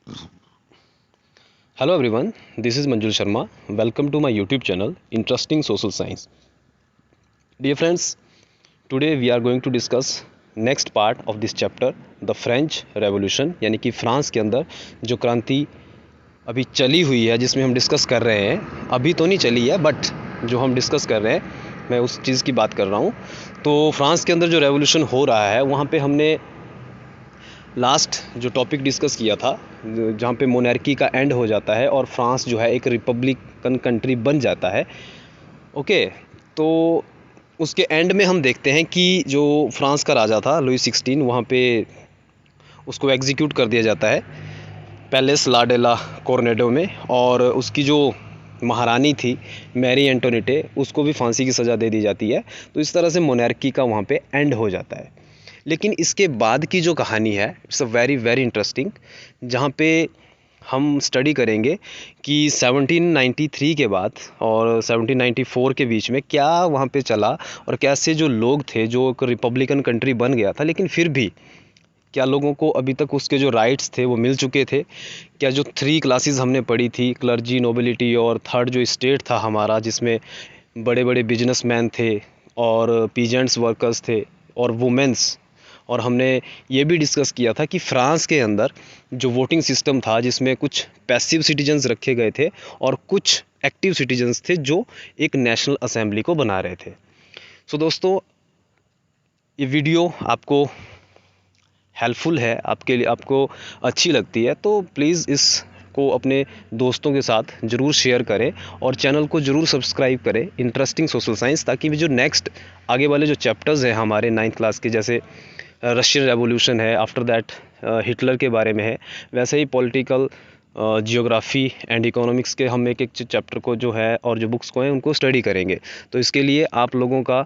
Hello everyone, this is Manjul Sharma. Welcome to my YouTube channel Interesting Social Science. Dear friends, today we are going to discuss next part of this chapter, the French Revolution, यानी कि France के अंदर जो क्रांति अभी चली हुई है जिसमें हम डिस्कस कर रहे हैं। अभी तो नहीं चली है बट जो हम डिस्कस कर रहे हैं मैं उस चीज़ की बात कर रहा हूँ। तो फ्रांस के अंदर जो रेवोल्यूशन हो रहा है वहाँ पे हमने लास्ट जो टॉपिक डिस्कस किया था जहाँ पे मोनार्की का एंड हो जाता है और फ्रांस जो है एक रिपब्लिकन कंट्री बन जाता है। ओके, तो उसके एंड में हम देखते हैं कि जो फ्रांस का राजा था लुई 16 वहाँ पे उसको एग्जीक्यूट कर दिया जाता है पैलेस ला डे ला कोर्नेडो में, और उसकी जो महारानी थी मैरी एंटोनेटे उसको भी फांसी की सज़ा दे दी जाती है। तो इस तरह से मोनार्की का वहाँ पे एंड हो जाता है। लेकिन इसके बाद की जो कहानी है it's a very very interesting, जहाँ पे हम स्टडी करेंगे कि 1793 के बाद और 1794 के बीच में क्या वहाँ पे चला और कैसे जो लोग थे, जो एक रिपब्लिकन कंट्री बन गया था लेकिन फिर भी क्या लोगों को अभी तक उसके जो राइट्स थे वो मिल चुके थे। क्या जो 3 क्लासेस हमने पढ़ी थी, क्लर्जी, नोबिलिटी और थर्ड जो स्टेट था हमारा जिसमें बड़े बड़े बिजनेसमैन थे और पीजेंट्स वर्कर्स थे और वुमेंस, और हमने ये भी डिस्कस किया था कि फ्रांस के अंदर जो वोटिंग सिस्टम था जिसमें कुछ पैसिव सिटीजन्स रखे गए थे और कुछ एक्टिव सिटीजन्स थे जो एक नेशनल असेंबली को बना रहे थे। सो दोस्तों, ये वीडियो आपको हेल्पफुल है, आपके लिए आपको अच्छी लगती है तो प्लीज़ इसको अपने दोस्तों के साथ ज़रूर शेयर करें और चैनल को ज़रूर सब्सक्राइब करें इंटरेस्टिंग सोशल साइंस, ताकि जो नेक्स्ट आगे वाले जो चैप्टर्स हैं हमारे 9th क्लास के, जैसे रशियन रेवोल्यूशन है, आफ्टर दैट हिटलर के बारे में है, वैसे ही पॉलिटिकल, जियोग्राफी एंड इकोनॉमिक्स के हम एक एक चैप्टर को जो है और जो बुक्स को हैं उनको स्टडी करेंगे। तो इसके लिए आप लोगों का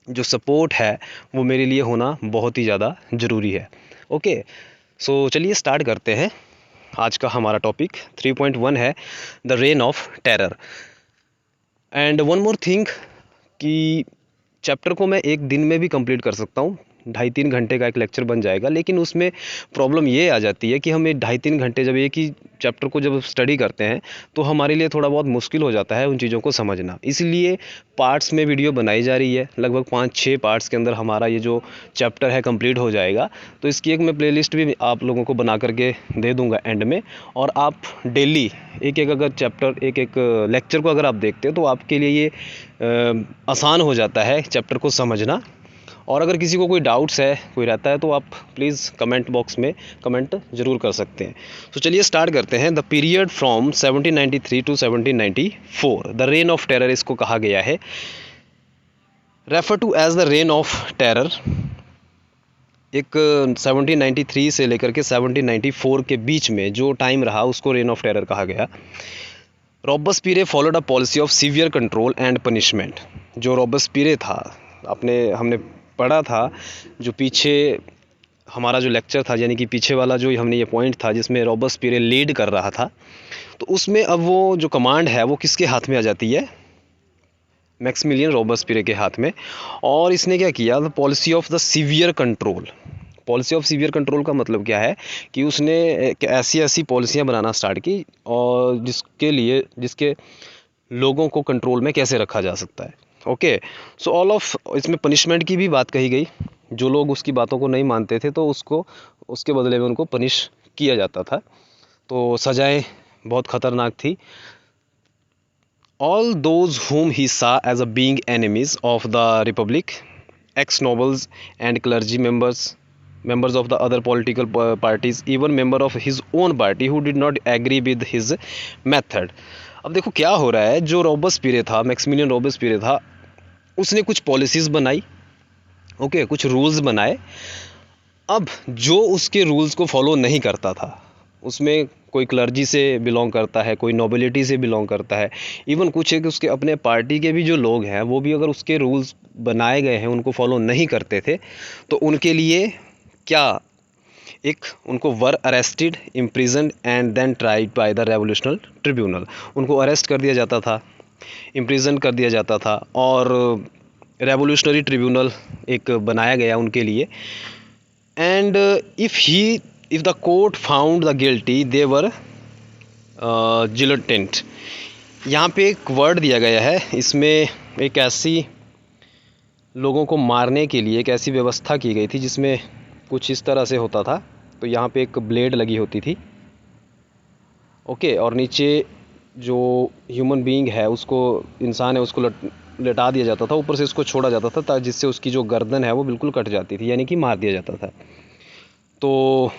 जो सपोर्ट है वो मेरे लिए होना बहुत ही ज़्यादा ज़रूरी है। ओके, सो चलिए स्टार्ट करते हैं। आज का हमारा टॉपिक 3.1 है the reign of terror. And one more thing कि चैप्टर को मैं एक दिन में भी कंप्लीट कर सकता हूँ, 2.5-3 घंटे का एक लेक्चर बन जाएगा। लेकिन उसमें प्रॉब्लम ये आ जाती है कि हमें 2.5-3 घंटे जब एक ही चैप्टर को जब स्टडी करते हैं तो हमारे लिए थोड़ा बहुत मुश्किल हो जाता है उन चीज़ों को समझना। इसलिए पार्ट्स में वीडियो बनाई जा रही है, लगभग 5-6 पार्ट्स के अंदर हमारा ये जो चैप्टर है कंप्लीट हो जाएगा। तो इसकी एक मैं प्लेलिस्ट भी आप लोगों को बना करके दे दूँगा एंड में, और आप डेली एक एक अगर चैप्टर, एक एक लेक्चर को अगर आप देखते हो तो आपके लिए ये आसान हो जाता है चैप्टर को समझना। और अगर किसी को कोई डाउट्स है, कोई रहता है, तो आप प्लीज़ कमेंट बॉक्स में कमेंट ज़रूर कर सकते हैं। तो चलिए स्टार्ट करते हैं। The period from 1793 to 1794, the reign of terror इसको कहा गया है, refer to as the reign of terror. एक 1793 से लेकर के 1794 के बीच में जो टाइम रहा उसको रेन ऑफ टेरर कहा गया। Robespierre followed a policy of severe control and punishment. जो रॉबस्पीरे था, हमने पढ़ा था, जो पीछे हमारा जो लेक्चर था, यानी कि पीछे वाला जो हमने ये पॉइंट था जिसमें रॉबस्पीरे लीड कर रहा था, तो उसमें अब वो जो कमांड है वो किसके हाथ में आ जाती है? मैक्सिमिलियन रॉबस्पीरे के हाथ में। और इसने क्या किया? The policy of the severe control. Policy of severe control का मतलब क्या है कि उसने ऐसी ऐसी पॉलिसियाँ बनाना स्टार्ट की और जिसके लोगों को कंट्रोल में कैसे रखा जा सकता है। ओके, सो ऑल ऑफ, इसमें पनिशमेंट की भी बात कही गई। जो लोग उसकी बातों को नहीं मानते थे तो उसको उसके बदले में उनको पनिश किया जाता था। तो सज़ाएं बहुत ख़तरनाक थी। All those whom he saw as a being enemies of the republic, ex-nobles and clergy members of the other political parties, even member of his own party who did not agree with his method। अब देखो क्या हो रहा है, जो Robespierre था, Maximilian रॉबस्पीरे था, उसने कुछ पॉलिसीज़ बनाई, ओके, कुछ रूल्स बनाए। अब जो उसके रूल्स को फॉलो नहीं करता था, उसमें कोई क्लर्जी से बिलोंग करता है, कोई नोबिलिटी से बिलोंग करता है, इवन कुछ एक उसके अपने पार्टी के भी जो लोग हैं वो भी अगर उसके रूल्स बनाए गए हैं उनको फॉलो नहीं करते थे, तो उनके लिए क्या, एक उनको were arrested, imprisoned and then tried by the revolutionary tribunal. उनको अरेस्ट कर दिया जाता था, इम्प्रिजन कर दिया जाता था, और रेवोल्यूशनरी ट्रिब्यूनल एक बनाया गया उनके लिए। And if he if the court found the guilty they were guillotined. यहाँ पे एक वर्ड दिया गया है, इसमें एक ऐसी लोगों को मारने के लिए एक ऐसी व्यवस्था की गई थी जिसमें कुछ इस तरह से होता था। तो यहाँ पे एक ब्लेड लगी होती थी, ओके, और नीचे जो ह्यूमन बीइंग है, उसको, इंसान है, उसको लटा दिया जाता था, ऊपर से उसको छोड़ा जाता था जिससे उसकी जो गर्दन है वो बिल्कुल कट जाती थी, यानी कि मार दिया जाता था। तो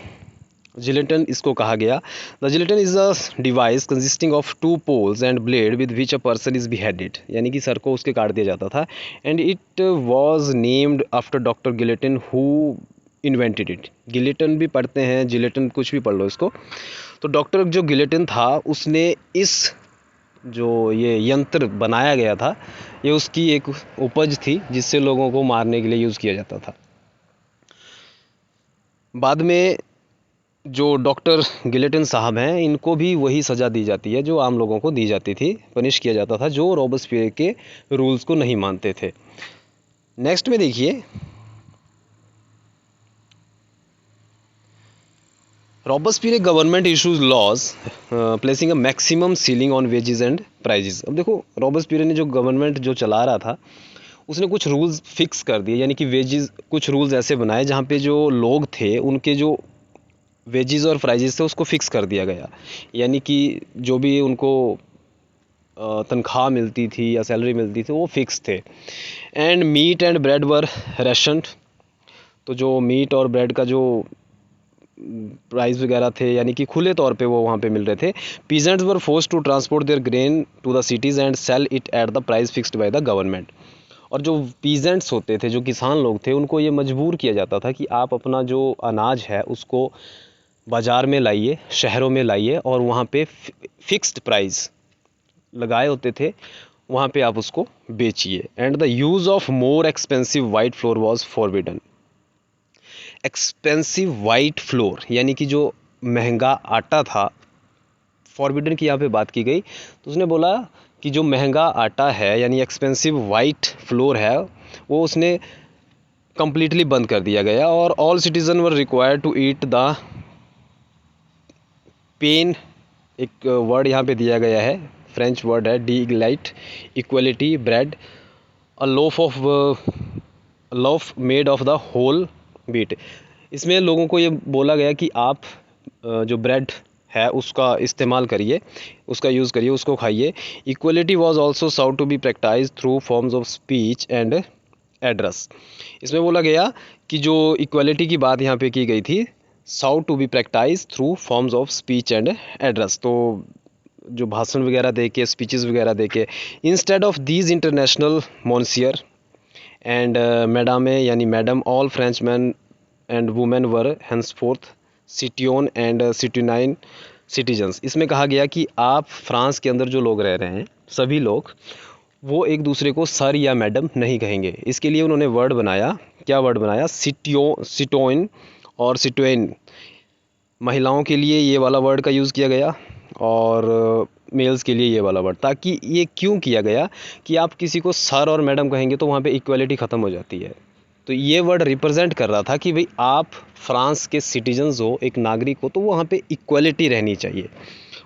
जिलेटिन इसको कहा गया। The guillotine is a device consisting of 2 poles and blade with which a person is beheaded, यानी कि सर को उसके काट दिया जाता था। And it was named after doctor Guillotine who invented it. Guillotine भी पढ़ते हैं, जिलेटिन कुछ भी पढ़ लो इसको। तो डॉक्टर जो गिलेटिन था उसने इस जो ये यंत्र बनाया गया था, ये उसकी एक उपज थी जिससे लोगों को मारने के लिए यूज़ किया जाता था। बाद में जो डॉक्टर गिलेटिन साहब हैं, इनको भी वही सज़ा दी जाती है जो आम लोगों को दी जाती थी, पनिश किया जाता था जो रॉबस्पियर के रूल्स को नहीं मानते थे। नेक्स्ट में देखिए, Robespierre government issues laws placing a maximum ceiling on wages and prices. अब देखो, रॉबस्पियर ने जो गवर्नमेंट जो चला रहा था उसने कुछ रूल्स फिक्स कर दिए, यानी कि वेजेस, कुछ रूल्स ऐसे बनाए जहाँ पे जो लोग थे उनके जो वेजेस और प्राइजेस थे उसको फिक्स कर दिया गया, यानी कि जो भी उनको तनख्वाह मिलती थी या सैलरी मिलती थी वो फिक्स थे। एंड मीट एंड ब्रेड वर रेशनड। तो जो मीट और ब्रेड का जो प्राइस वगैरह थे, यानी कि खुले तौर पे वो वहाँ पे मिल रहे थे। Peasants were forced to transport their grain to the cities and sell it at the price fixed by the government. और जो पीजेंट्स होते थे, जो किसान लोग थे, उनको ये मजबूर किया जाता था कि आप अपना जो अनाज है उसको बाज़ार में लाइए, शहरों में लाइए, और वहाँ पे फिक्स्ड प्राइस लगाए होते थे, वहाँ पे आप उसको बेचिए। And the use of more expensive white floor was forbidden. Expensive white floor यानी कि जो महंगा आटा था, फॉरबिडन की यहाँ पे बात की गई। तो उसने बोला कि जो महंगा आटा है यानी एक्सपेंसिव वाइट फ्लोर है वो उसने कंप्लीटली बंद कर दिया गया। और all citizen were required to eat the pain, एक वर्ड यहाँ पे दिया गया है, फ्रेंच वर्ड है delight, equality, bread, a loaf made of the whole wheat. इसमें लोगों को ये बोला गया कि आप जो ब्रेड है उसका इस्तेमाल करिए, उसका यूज़ करिए, उसको खाइए। Equality was also sought to be practise through forms of speech and address. इसमें बोला गया कि जो इक्वलिटी की बात यहाँ पे की गई थी, sought to be practise through forms of speech and address, तो जो भाषण वगैरह दे के, स्पीचेस वगैरह दे के, instead of these international monsieur and madame यानी madam, all French man and women were henceforth citoyen and citoyenne citizens. इसमें कहा गया कि आप फ्रांस के अंदर जो लोग रह रहे हैं, सभी लोग, वो एक दूसरे को सर या मैडम नहीं कहेंगे। इसके लिए उन्होंने वर्ड बनाया, क्या वर्ड बनाया, सिटोइन और सिटोइन। महिलाओं के लिए ये वाला वर्ड का यूज़ किया गया और मेल्स के लिए ये वाला वर्ड। ताकि ये क्यों किया गया कि आप किसी को सर और मैडम कहेंगे तो वहाँ पे इक्वलिटी ख़त्म हो जाती है। तो ये वर्ड रिप्रेजेंट कर रहा था कि भाई आप फ्रांस के सिटीजन्स हो, एक नागरिक हो, तो वहाँ पे इक्वलिटी रहनी चाहिए।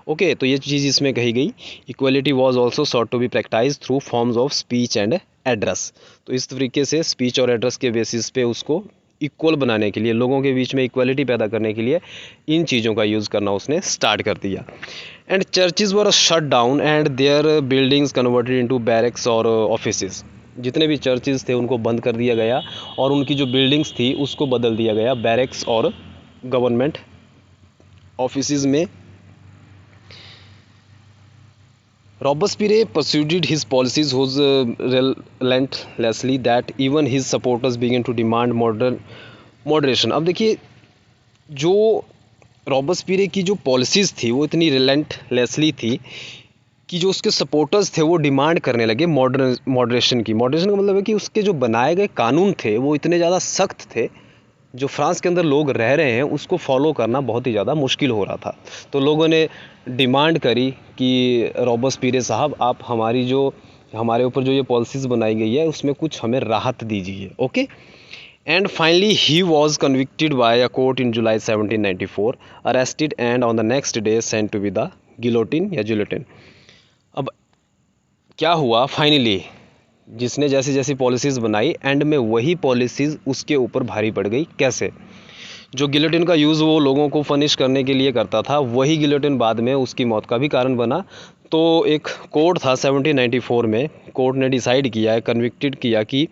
ओके, तो ये चीज़ इसमें कही गई। Equality was also sought to be practise through forms of speech and address. तो इस तरीके से स्पीच और एड्रेस के बेसिस पे उसको इक्वल बनाने के लिए, लोगों के बीच में इक्वलिटी पैदा करने के लिए इन चीज़ों का यूज़ करना उसने स्टार्ट कर दिया। And churches were shut down and their buildings converted into barracks और ऑफिसेज। जितने भी चर्चेज थे उनको बंद कर दिया गया और उनकी जो बिल्डिंग्स थी उसको बदल दिया गया बैरक्स और गवर्नमेंट ऑफिसेज में। Robespierre pursued his policies whose relentlessly that even his supporters began to demand moderation। अब देखिए, जो रॉबस्पिरे की जो पॉलिसीज़ थी वो इतनी रिलेंटलेसली थी कि जो उसके सपोर्टर्स थे वो डिमांड करने लगे मॉडरेशन की। मॉडरेशन का मतलब है कि उसके जो बनाए गए कानून थे वो इतने ज़्यादा सख्त थे, जो फ्रांस के अंदर लोग रह रहे हैं उसको फॉलो करना बहुत ही ज़्यादा मुश्किल हो रहा था। तो लोगों ने डिमांड करी कि रॉबस्पिरे साहब, आप हमारे ऊपर जो ये पॉलिसीज़ बनाई गई है उसमें कुछ हमें राहत दीजिए। Okay, and finally he was convicted by a court in July 1794, arrested and on the next day sent to be the guillotine या guillotine। अब क्या हुआ फाइनली, जिसने जैसी जैसी पॉलिसीज़ बनाई एंड में वही पॉलिसीज़ उसके ऊपर भारी पड़ गई। कैसे? जो गिलोटिन का यूज़ वो लोगों को फनिश करने के लिए करता था, वही गिलोटिन बाद में उसकी मौत का भी कारण बना। तो एक कोर्ट था 1794 में, कोर्ट ने डिसाइड किया है, कन्विक्टेड किया कि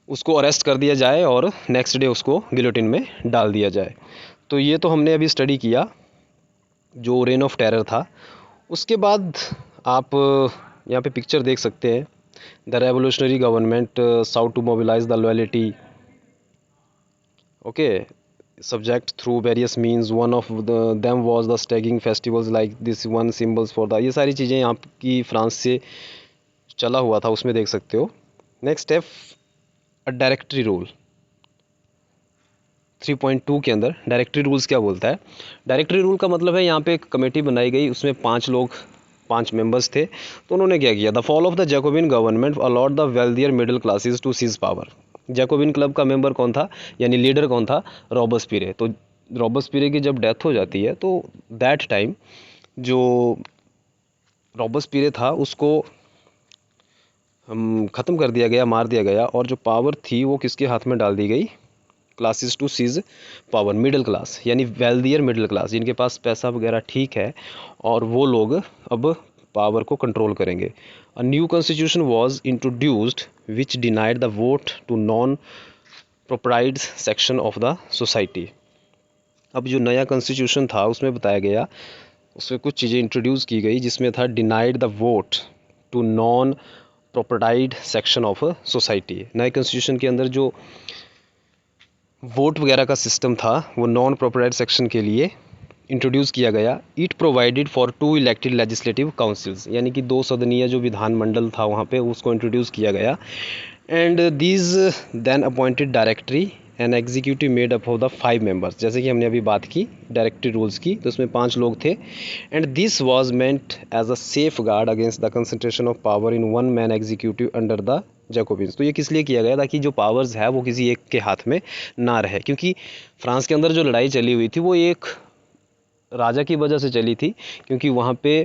उसको अरेस्ट कर दिया जाए और नेक्स्ट डे उसको गिलोटिन में डाल दिया जाए। तो ये तो हमने अभी स्टडी किया जो रेन ऑफ टेरर था। उसके बाद आप यहाँ पे पिक्चर देख सकते हैं, the revolutionary government sought to mobilise the loyalty, okay, subject through various means, one of them was the staging festivals like this one symbols for the, ये सारी चीज़ें यहाँ की फ्रांस से चला हुआ था, उसमें देख सकते हो। Next step, a directory rule 3.2 के अंदर डायरेक्टरी रूल्स क्या बोलता है? डायरेक्टरी रूल का मतलब है यहाँ पे एक कमेटी बनाई गई, उसमें 5 मेंबर्स थे। तो उन्होंने क्या किया, the fall of the Jacobin government allowed the wealthier middle classes to seize power. Jacobin club का मेंबर कौन था, यानी लीडर कौन था? रॉबस्पिरे। तो रॉबस्पिरे की जब डेथ हो जाती है तो दैट टाइम जो रॉबस्पिरे था उसको ख़त्म कर दिया गया, मार दिया गया, और जो पावर थी वो किसके हाथ में डाल दी गई? Classes to seize power, middle class यानी वेल्दियर मिडिल क्लास, जिनके पास पैसा वगैरह ठीक है, और वो लोग अब पावर को कंट्रोल करेंगे। A new constitution was introduced which denied the vote to non propertied section of the society. अब जो नया कॉन्स्टिट्यूशन था उसमें बताया गया, उसमें कुछ चीज़ें इंट्रोड्यूस की गई जिसमें था denied the vote to non propertied section of society. नए कॉन्स्टिट्यूशन के अंदर जो वोट वगैरह का सिस्टम था वो नॉन प्रोप्राइट सेक्शन के लिए इंट्रोड्यूस किया गया। It provided for 2 elected legislative councils, यानी कि 2 सदनीय जो विधानमंडल था वहाँ पे उसको इंट्रोड्यूस किया गया। And these then appointed directory and executive made up of the 5 members, जैसे कि हमने अभी बात की डायरेक्टरी रूल्स की, तो उसमें 5 लोग थे। And this was meant as a safeguard against the concentration of power in one man executive under the Jacobins. तो ये किस लिए किया गया, ताकि जो पावर्स है वो किसी एक के हाथ में ना रहे, क्योंकि फ्रांस के अंदर जो लड़ाई चली हुई थी वो एक राजा की वजह से चली थी, क्योंकि वहाँ पे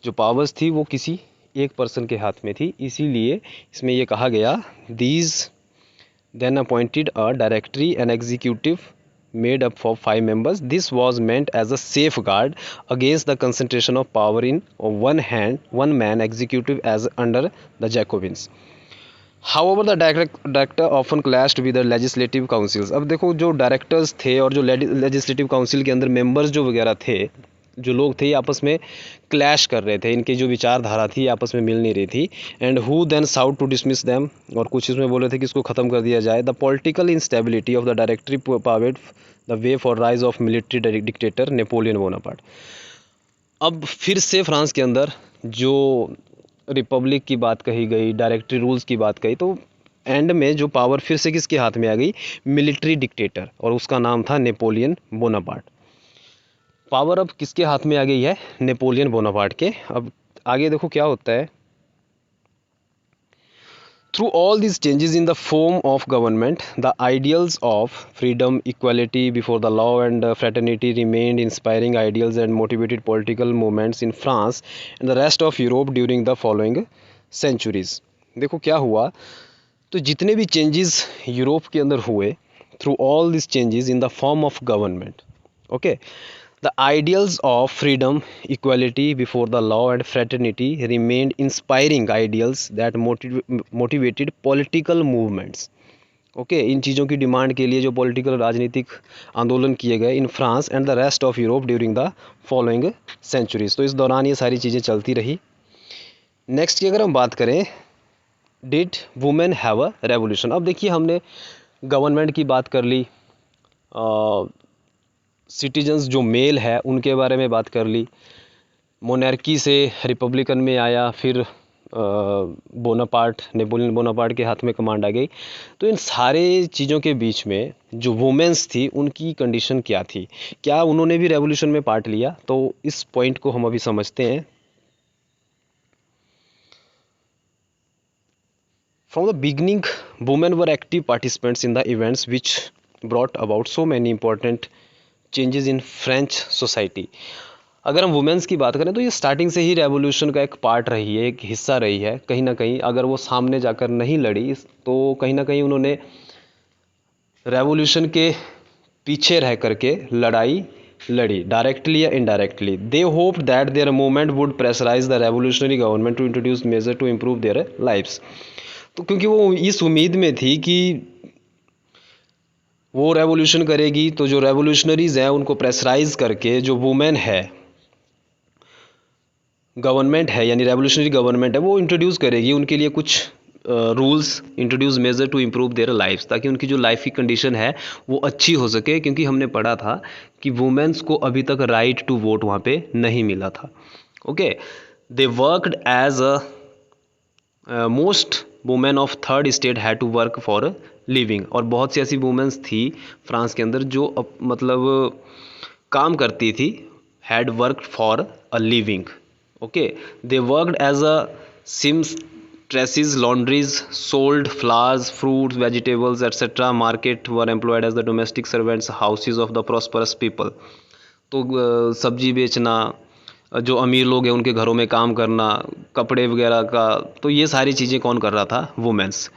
जो पावर्स थी वो किसी एक पर्सन के हाथ में थी। इसीलिए इसमें ये कहा गया, these then appointed a directory and executive made up for 5 members. This was meant as a safeguard against the concentration of power in one man executive as under the Jacobins. However, the director often clashed with the legislative councils. अब देखो जो directors थे और जो legislative council के अंदर members जो वगैरह थे, जो लोग थे, आपस में क्लैश कर रहे थे, इनकी जो विचारधारा थी आपस में मिल नहीं रही थी। And who then sought to dismiss them, और कुछ इसमें बोल रहे थे कि इसको ख़त्म कर दिया जाए। The political instability of the Directory paved the way for rise of military dictator Napoleon Bonaparte. अब फिर से फ्रांस के अंदर जो रिपब्लिक की बात कही गई, डायरेक्टरी रूल्स की बात कही, तो एंड में जो पावर फिर से किसके हाथ में आ गई? मिलिट्री डिक्टेटर, और उसका नाम था नेपोलियन बोनापार्ट। पावर अब किसके हाथ में आ गई है? नेपोलियन बोनापार्ट के। अब आगे देखो क्या होता है। Through all these changes in the form of government, the ideals of freedom, equality before the law and fraternity remained inspiring ideals and motivated political movements in France and the rest of Europe during the following centuries. देखो क्या हुआ, तो जितने भी changes Europe के अंदर हुए, through all this changes in the form of government, okay, the ideals of freedom, equality before the law and fraternity remained inspiring ideals that motivated political movements. Okay, इन चीज़ों की डिमांड के लिए जो political राजनीतिक आंदोलन किए गए in France and the rest of Europe during the following centuries. तो इस दौरान ये सारी चीज़ें चलती रही। नेक्स्ट की अगर हम बात करें, did women have a revolution. अब देखिए हमने गवर्नमेंट की बात कर ली, सिटीजन्स जो मेल है उनके बारे में बात कर ली, मोनार्की से रिपब्लिकन में आया, फिर बोनापार्ट, नेपोलियन बोनापार्ट के हाथ में कमांड आ गई। तो इन सारे चीज़ों के बीच में जो वुमेन्स थी उनकी कंडीशन क्या थी, क्या उन्होंने भी रेवोल्यूशन में पार्ट लिया? तो इस पॉइंट को हम अभी समझते हैं। From the beginning, women were active participants in the events which brought about so many important changes in French society. अगर हम वुमेन्स की बात करें तो ये स्टार्टिंग से ही रेवोल्यूशन का एक पार्ट रही है, एक हिस्सा रही है कहीं ना कहीं. अगर वो सामने जाकर नहीं लड़ी तो कहीं ना कहीं उन्होंने रेवोल्यूशन के पीछे रह करके लड़ाई लड़ी, डायरेक्टली या indirectly. They hope that their movement would pressurise the revolutionary government to introduce measure to improve their lives. तो क्योंकि वो इस उम्मीद में थी कि वो रेवोल्यूशन करेगी तो जो रेवोल्यूशनरीज हैं उनको प्रेशराइज करके जो वुमेन है, गवर्नमेंट है यानी रेवोल्यूशनरी गवर्नमेंट है, वो इंट्रोड्यूस करेगी उनके लिए कुछ rules, introduce measure to improve their lives, ताकि उनकी जो लाइफ की कंडीशन है वो अच्छी हो सके. क्योंकि हमने पढ़ा था कि वुमेन्स को अभी तक राइट टू वोट वहाँ पे नहीं मिला था. Okay, they worked as a most women of third estate had to work for living. और बहुत सी ऐसी वुमेन्स थी फ्रांस के अंदर जो मतलब काम करती थी, had work for a living. Okay, they worked as a seamstresses, laundries, sold flowers, fruits, vegetables, etc. Market were employed as the domestic servants, houses of the prosperous people. तो सब्जी बेचना, जो अमीर लोग हैं उनके घरों में काम करना, कपड़े वगैरह का, तो ये सारी चीज़ें कौन कर रहा था? Women's.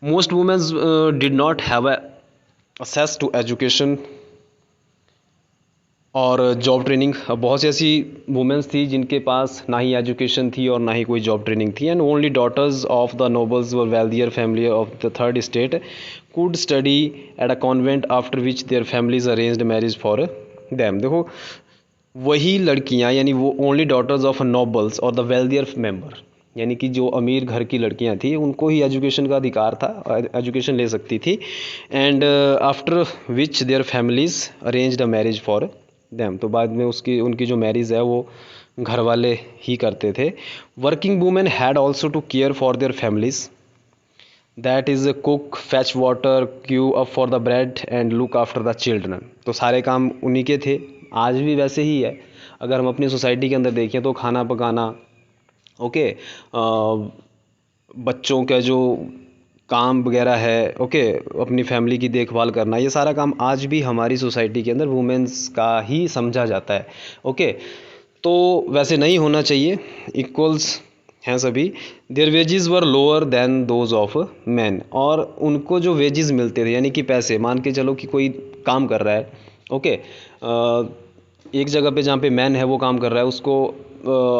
Most women's did not have access to education और जॉब ट्रेनिंग. बहुत सी ऐसी वुमेन्स थी जिनके पास ना ही एजुकेशन थी और ना ही कोई जॉब ट्रेनिंग थी. And only daughters of the nobles or wealthier family of the third estate could study at a convent, after which their families arranged marriage for them. देखो, वही लड़कियां यानी वो ओनली डॉटर्स ऑफ नोबल्स और the wealthier member, यानी कि जो अमीर घर की लड़कियां थी उनको ही एजुकेशन का अधिकार था, एजुकेशन ले सकती थी. And after which their families arranged a marriage for them. तो बाद में उनकी जो मैरिज है वो घर वाले ही करते थे. Working women had also to care for their families, that is cook, fetch water, queue up for the bread and look after the children. तो सारे काम उन्हीं के थे, आज भी वैसे ही है. अगर हम अपनी सोसाइटी के अंदर देखें तो खाना पकाना, ओके, बच्चों का जो काम वगैरह है, ओके, अपनी फैमिली की देखभाल करना, ये सारा काम आज भी हमारी सोसाइटी के अंदर वुमेन्स का ही समझा जाता है. ओके, तो वैसे नहीं होना चाहिए, इक्वल्स हैं सभी. Their wages were lower than those of men. और उनको जो वेजेस मिलते थे यानी कि पैसे, मान के चलो कि कोई काम कर रहा है, ओके, एक जगह पे जहाँ पे मैन है वो काम कर रहा है, उसको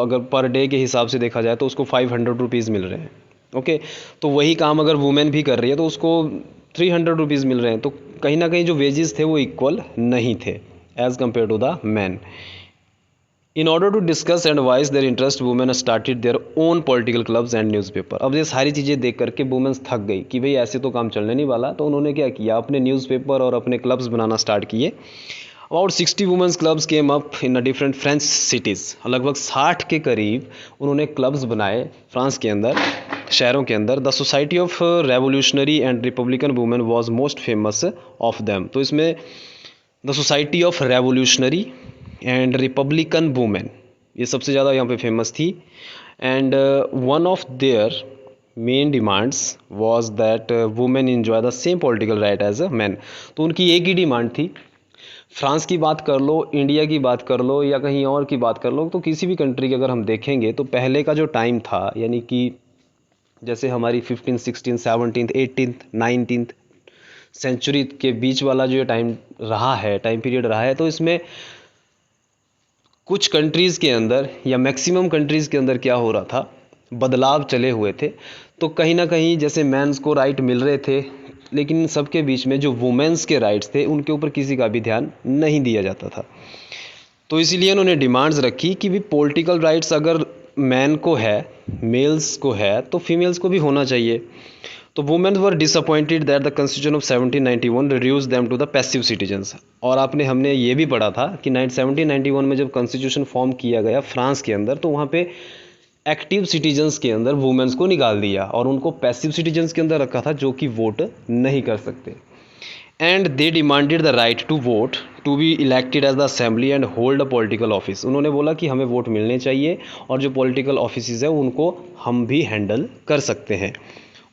अगर पर डे के हिसाब से देखा जाए तो उसको 500 रुपीज़ मिल रहे हैं. ओके, तो वही काम अगर वुमेन भी कर रही है तो उसको 300 रुपीज़ मिल रहे हैं. तो कहीं ना कहीं जो वेजेस थे वो इक्वल नहीं थे as compare to the men. In order to discuss and voice their interest, women started their own political clubs and newspaper. अब ये सारी चीज़ें देख करके वुमेन्स थक गई कि भाई ऐसे तो काम चलने नहीं वाला, तो उन्होंने क्या किया, अपने न्यूज़पेपर और अपने क्लब्स बनाना स्टार्ट किए. About 60 women's clubs came up in a different French cities. लगभग 60 के करीब उन्होंने क्लब्स बनाए फ्रांस के अंदर, शहरों के अंदर. The society of revolutionary and republican women was most famous of them. तो इसमें the society of revolutionary and republican women ये सबसे ज़्यादा यहाँ पे फेमस थी. And one of their main demands was that women enjoy the same political right as a men. तो उनकी एक ही डिमांड थी. फ्रांस की बात कर लो, इंडिया की बात कर लो या कहीं और की बात कर लो, तो किसी भी कंट्री की अगर हम देखेंगे तो पहले का जो टाइम था, यानी कि जैसे हमारी 15, 16, 17, 18, 19 सेंचुरी के बीच वाला जो टाइम रहा है, टाइम पीरियड रहा है, तो इसमें कुछ कंट्रीज़ के अंदर या मैक्सिमम कंट्रीज़ के अंदर क्या हो रहा था, बदलाव चले हुए थे. तो कहीं ना कहीं जैसे मैंस को राइट मिल रहे थे, लेकिन सबके बीच में जो वुमेन्स के राइट्स थे उनके ऊपर किसी का भी ध्यान नहीं दिया जाता था. तो इसीलिए उन्होंने डिमांड्स रखी कि भी पॉलिटिकल राइट्स अगर मैन को है, मेल्स को है, तो फीमेल्स को भी होना चाहिए. तो women were disappointed that the constitution of 1791 reduce them to the passive citizens. और हमने ये भी पढ़ा था कि 1791 में जब कॉन्स्टिट्यूशन फॉर्म किया गया फ्रांस के अंदर, तो वहाँ पे एक्टिव सिटीजन्स के अंदर वुमेन्स को निकाल दिया और उनको पैसिव सिटीजन्स के अंदर रखा था जो कि वोट नहीं कर सकते. And they demanded the right to vote to be elected as the assembly and hold a political office. उन्होंने बोला कि हमें वोट मिलने चाहिए और जो पॉलिटिकल ऑफिस है उनको हम भी हैंडल कर सकते हैं.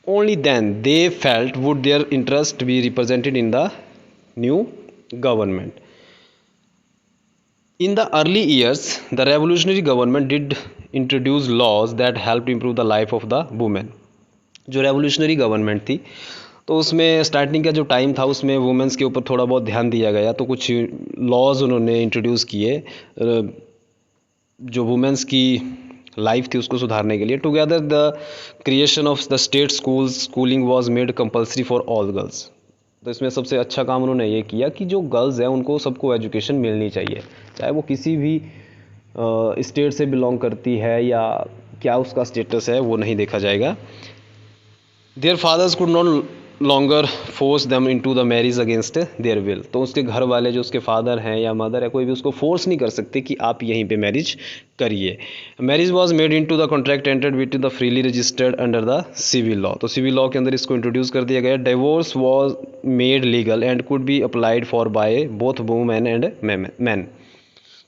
only then they felt would their interest be represented in the new government. In the early years, the revolutionary government did introduce laws that helped improve the life of the women. जो revolutionary government थी, तो उसमें starting का जो time था उसमें women's के ऊपर थोड़ा बहुत ध्यान दिया गया, तो कुछ लॉज उन्होंने इंट्रोड्यूस किए जो वुमेंस की लाइफ थी उसको सुधारने के लिए. Together the creation of the state schools, schooling was made compulsory for all girls. तो इसमें सबसे अच्छा काम उन्होंने ये किया कि जो गर्ल्स हैं उनको सबको एजुकेशन मिलनी चाहिए, चाहे वो किसी भी स्टेट से बिलोंग करती है या क्या उसका स्टेटस है वो नहीं देखा जाएगा. Their fathers could not longer force them into the marriage against their will. तो उसके घर वाले जो उसके फादर हैं या मदर है, कोई भी उसको फोर्स नहीं कर सकते कि आप यहीं पे मैरिज करिए. Marriage was made into the contract entered with the freely registered under the civil law. तो सिविल लॉ के अंदर इसको इंट्रोड्यूस कर दिया गया. Divorce was made legal and could be applied for by both women and men.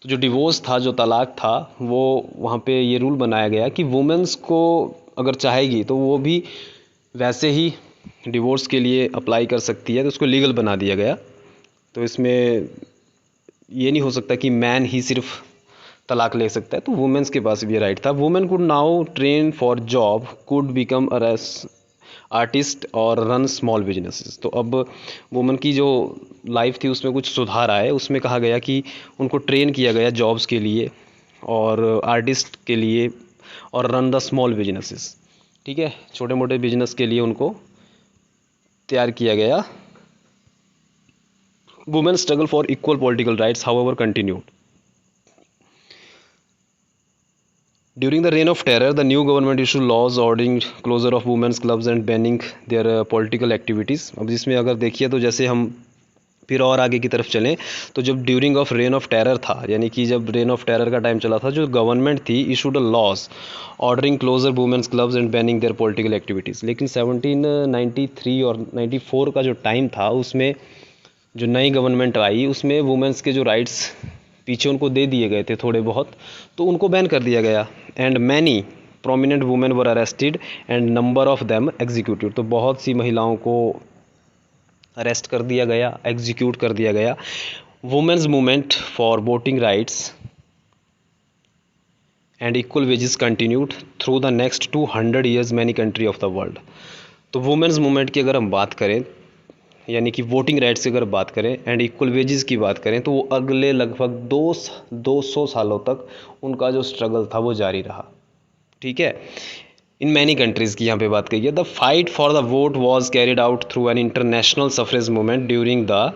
तो जो divorce था, जो तलाक था, वो वहाँ पे ये रूल बनाया गया कि वुमेन्स को अगर चाहेगी तो वो भी वैसे ही डिवोर्स के लिए अप्लाई कर सकती है. तो उसको लीगल बना दिया गया. तो इसमें ये नहीं हो सकता कि मैन ही सिर्फ तलाक ले सकता है, तो वुमेन्स के पास भी ये राइट था. Women could now train for job, could become a artist और रन स्मॉल बिजनेसेस. तो अब वुमेन की जो लाइफ थी उसमें कुछ सुधार आए. उसमें कहा गया कि उनको ट्रेन किया गया जॉब्स के लिए और आर्टिस्ट के लिए और रन द स्मॉल बिजनेसेस. ठीक है, छोटे मोटे बिजनेस के लिए उनको तैयार किया गया. Women struggle for equal political rights however continued. During the reign of terror, the new government issued laws ordering closure of women's clubs and banning their political activities. अब जिसमें अगर देखिए तो जैसे हम फिर और आगे की तरफ चलें तो जब during of reign of terror था, यानी कि जब रेन ऑफ टेरर का टाइम चला था, जो गवर्नमेंट थी issued a laws ordering closure women's clubs and banning their political activities. लेकिन 1793 और 94 का जो टाइम था उसमें जो नई गवर्नमेंट आई उसमें वुमेन्स के जो राइट्स पीछे उनको दे दिए गए थे थोड़े बहुत, तो उनको बैन कर दिया गया. And many prominent women were arrested and number of them executed. तो बहुत सी महिलाओं को अरेस्ट कर दिया गया, एग्जीक्यूट कर दिया गया. Women's movement for voting rights and equal wages continued through the next 200 years many country of the world. तो वुमेन्स मूवमेंट की अगर हम बात करें, यानी कि वोटिंग राइट्स की अगर बात करें एंड इक्वल वेजेस की बात करें, तो वो अगले लगभग 200 सालों तक उनका जो स्ट्रगल था वो जारी रहा. ठीक है, इन मैनी कंट्रीज़ की यहाँ पे बात करिए. The fight for the vote was carried out through an international suffrage movement during the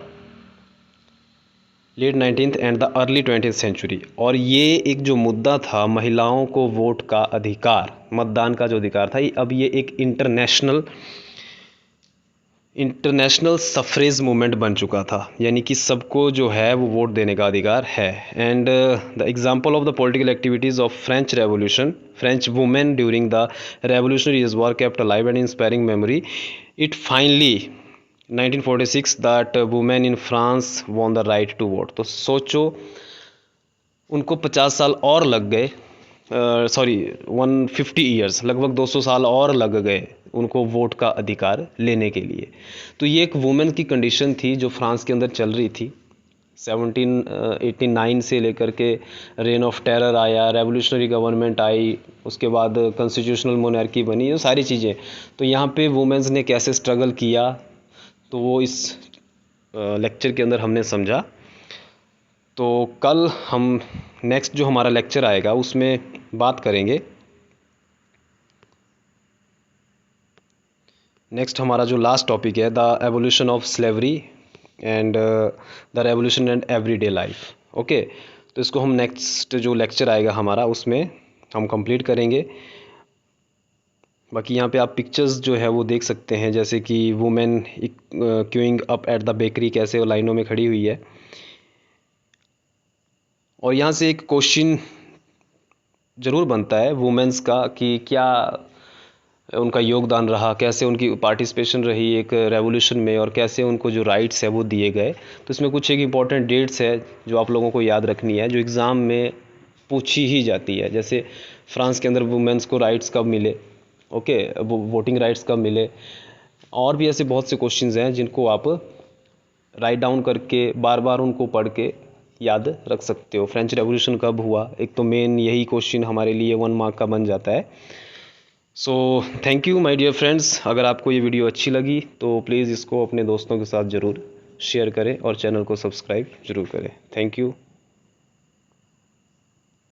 late 19th and the early 20th century. और ये एक जो मुद्दा था महिलाओं को वोट का अधिकार, मतदान का जो अधिकार था, अब ये एक इंटरनेशनल सफरेज मूवमेंट बन चुका था, यानी कि सबको जो है वो वोट देने का अधिकार है. And the example of the political activities of French revolution, French women during the revolutionary is were kept alive and inspiring memory. It finally 1946 that women in France won the right to vote. तो सोचो उनको 50 साल और लग गए, 150 years, लगभग 200 साल और लग गए उनको वोट का अधिकार लेने के लिए. तो ये एक वुमेन की कंडीशन थी जो फ्रांस के अंदर चल रही थी. 1789 से लेकर के रेन ऑफ टेरर आया, रेवोल्यूशनरी गवर्नमेंट आई, उसके बाद कॉन्स्टिट्यूशनल मोनार्की बनी, ये सारी चीज़ें. तो यहाँ पे वुमेन्स ने कैसे स्ट्रगल किया तो वो इस लेक्चर के अंदर हमने समझा. तो कल हम नेक्स्ट जो हमारा लेक्चर आएगा उसमें बात करेंगे. नेक्स्ट हमारा जो लास्ट टॉपिक है, the evolution of slavery and the revolution and everyday life. Okay, तो इसको हम नेक्स्ट जो लेक्चर आएगा हमारा उसमें हम कंप्लीट करेंगे. बाकी यहाँ पे आप पिक्चर्स जो है वो देख सकते हैं, जैसे कि women queuing up at the bakery, कैसे वो लाइनों में खड़ी हुई है. और यहाँ से एक क्वेश्चन ज़रूर बनता है वुमेन्स का कि क्या उनका योगदान रहा, कैसे उनकी पार्टिसिपेशन रही एक रेवोल्यूशन में और कैसे उनको जो राइट्स है वो दिए गए. तो इसमें कुछ एक इम्पॉर्टेंट डेट्स है जो आप लोगों को याद रखनी है, जो एग्ज़ाम में पूछी ही जाती है. जैसे फ्रांस के अंदर वुमेन्स को राइट्स कब मिले, ओके, वोटिंग राइट्स कब मिले, और भी ऐसे बहुत से क्वेश्चंस हैं जिनको आप राइट डाउन करके बार बार उनको पढ़ के याद रख सकते हो। फ्रेंच रेवोल्यूशन कब हुआ, एक तो मेन यही क्वेश्चन हमारे लिए 1 मार्क का बन जाता है। So thank you my dear friends. अगर आपको ये वीडियो अच्छी लगी तो प्लीज़ इसको अपने दोस्तों के साथ ज़रूर शेयर करें और चैनल को सब्सक्राइब ज़रूर करें। Thank you.